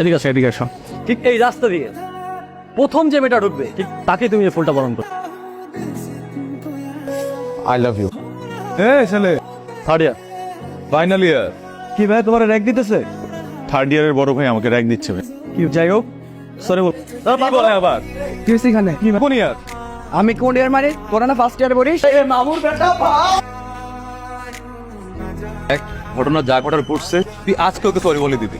এদিকে আসো, এদিকে আসো। ঠিক এই রাস্তা দিয়ে প্রথম যে মেয়েটা ঢুকবে ঠিক তাকে তুমি এই ফুলটা বরণ করো। I love you. এই ছেলে থার্ড ইয়ার। Final year. কি ভাই তোমার র্যাক দিতেছে? থার্ড ইয়ারের বড় ভাই আমাকে র্যাঙ্ক দিচ্ছে ভাই। কি যাই হোক, সরি বল। কি বলে আবার? কি হয়েছে এখানে? কি কোন ইয়ার? আমি কোন ইয়ার মানে তোরা না ফার্স্ট ইয়ার পড়িস? মামুর বেটা এক ঘটনা যা ঘটার ঘটছে তুই আজকে ওকে সরি বলে দিবি।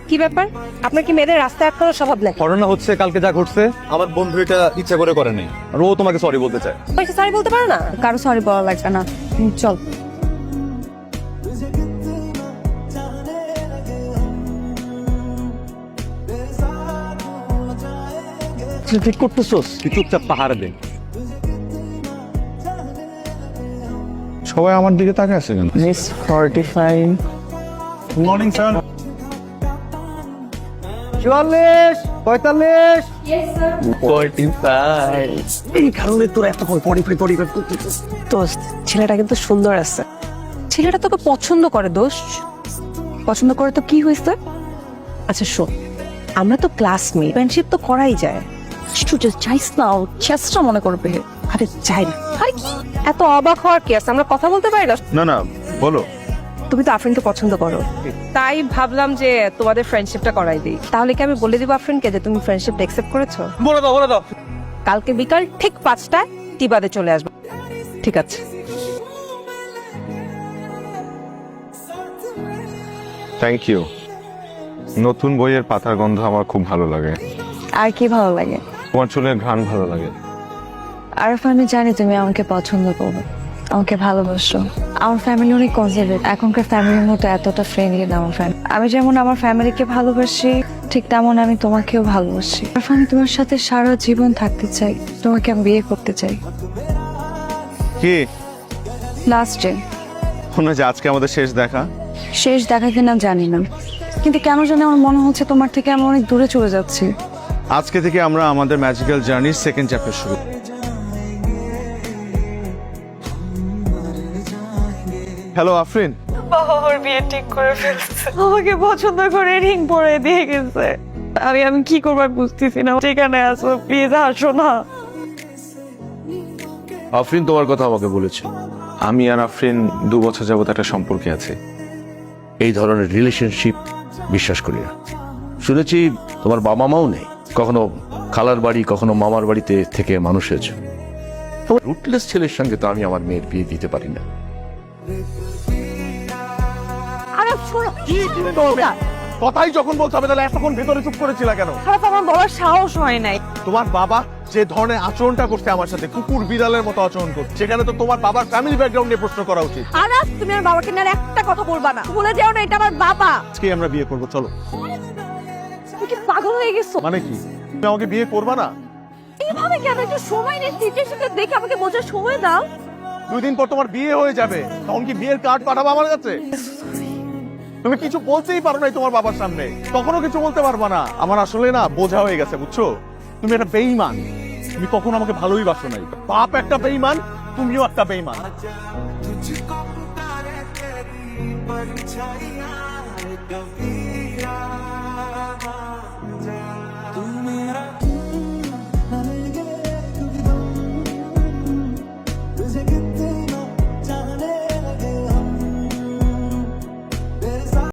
কি ব্যাপার? আপনার কি মেয়েদের রাস্তায় আটকানোর স্বভাব নাকি? ঘটনা হচ্ছে কালকে যা ঘটছে আমার বন্ধু এটা ইচ্ছা করে করে নাই, আর ও তোমাকে সরি বলতে চায়। পয়সা সরি বলতে পারো না? কারো সরি বলা লাগবে না, চল। ঠিক করতেছোস? তুই চুপচাপ পাহাড়ে দে। সবাই আমার দিকে তাকে আছে কেন? Miss 45 good morning sir. 44 45 এই কারণে তোর এত পরিফাই দোস্ত, ছেলেটা কিন্তু সুন্দর আছে। ছেলেটা তোকে পছন্দ করে দোস্ত। পছন্দ করে তো কি হয়েছে? আচ্ছা শোন, আমরা তো ক্লাসমেট, ফ্রেন্ডশিপ তো করাই যায়। স্টুডেন্ট চাইস না, ও চেষ্টা মনে করবে। আরে যাই না। আরে কি এত অবাক হওয়ার কি আছে? আমরা কথা বলতে পারি না? না না বলো। তুমি তো আফরিনকে পছন্দ করো, তাই ভাবলাম যে তোমাদের ফ্রেন্ডশিপটা করাই দিই। তাহলে কি আমি বলে দিব আফরিনকে যে তুমি ফ্রেন্ডশিপটা অ্যাকসেপ্ট করেছো? বলে দাও বলে দাও। কালকে বিকাল ঠিক 5টায় টিবাদে চলে আসবে। ঠিক আছে? Thank you. নতুন বইয়ের পাতার গন্ধ আমার খুব ভালো লাগে। আর কি ভালো লাগে? তোমার চুলের ঘ্রাণ ভালো লাগে। আরফ, আমি জানি তুমি আমাকে পছন্দ করবে, আমাকে ভালোবাসো। আমার ফ্যামিলি অনেক কনজারভেটিভ, এখনকার ফ্যামিলির মতো এতটা ফ্রেন্ডলি না আমার ফ্যামিলি। আমি যেমন আমার ফ্যামিলিকে ভালোবাসি, ঠিক তেমন আমি তোমাকেও ভালোবাসি। আরফ, আমি তোমার সাথে সারা জীবন থাকতে চাই, তোমাকে আমি বিয়ে করতে চাই। কি লাস্ট ডে, মনে হয় যে আজকে আমাদের শেষ দেখা। শেষ দেখা কিনা জানি না, কিন্তু কেন জানি আমার মনে হচ্ছে তোমার থেকে আমি অনেক দূরে চলে যাচ্ছি। আজকে থেকে আমরা আমাদের ম্যাজিক্যাল জার্নির সেকেন্ড চ্যাপ্টার শুরু। হ্যালো আফরিন। ওর বিয়ে ঠিক করে ফেলছে, আমাকে পছন্দ করে রিং পরে দিয়ে গেছে। আমি কি করবার বুঝতেছি না। যেখানে আসো প্লিজ আসো না। আফরিন তোমার কথা আমাকে বলেছে। আমি আর আফরিন 2 বছর যাবত একটা সম্পর্কে আছে। এই ধরনের রিলেশনশিপ বিশ্বাস করি না। শুনেছি তোমার বাবা মাও নেই, কখনো খালার বাড়ি কখনো মামার বাড়িতে থেকে মানুষ হয়েছে। তোমার রুটলেস ছেলের সঙ্গে তো আমি আমার মেয়ের বিয়ে দিতে পারি না। আরে শোনো, কথাই যখন বলতে হবে তাহলে এতক্ষণ ভেতরে চুপ করেছিল কেন? খারাপ আমার বলার সাহস হয় নাই। তোমার বাবা যে ধরনের আচরণটা করছে আমার সাথে, কুকুর বিড়ালের মতো আচরণ করছে, সেখানে তো তোমার বাবার ফ্যামিলি ব্যাকগ্রাউন্ড নিয়ে প্রশ্ন করা উচিত। আরাস, তুমি আমার বাবাকে নিয়ে আর একটা কথা বলবা না। ভুলে যাও না এটা আমার বাবা। আজকে আমরা বিয়ে করবো, চলো। তুমি কি পাগল হয়ে গেছো? মানে কি, তুমি আমাকে বিয়ে করবা না? এইভাবে কেন? একটু সময় নিয়ে সিচুয়েশনটা দেখে আমাকে বোঝার সময় দাও। 2 দিন পর তোমার বিয়ে হয়ে যাবে, তখন কি বিয়ের কার্ড পাঠাবো আমার কাছে? তুমি কিছু বলতেই পারো নাই তোমার বাবার সামনে, তখনও কিছু বলতে পারবা না। আমার আসলে না বোঝা হয়ে গেছে, বুঝছো? তুমি একটা বেঈমান। তুমি কখনো আমাকে ভালোই বাসো নাই। বাপ একটা বেঈমান, তুমিও একটা বেঈমান।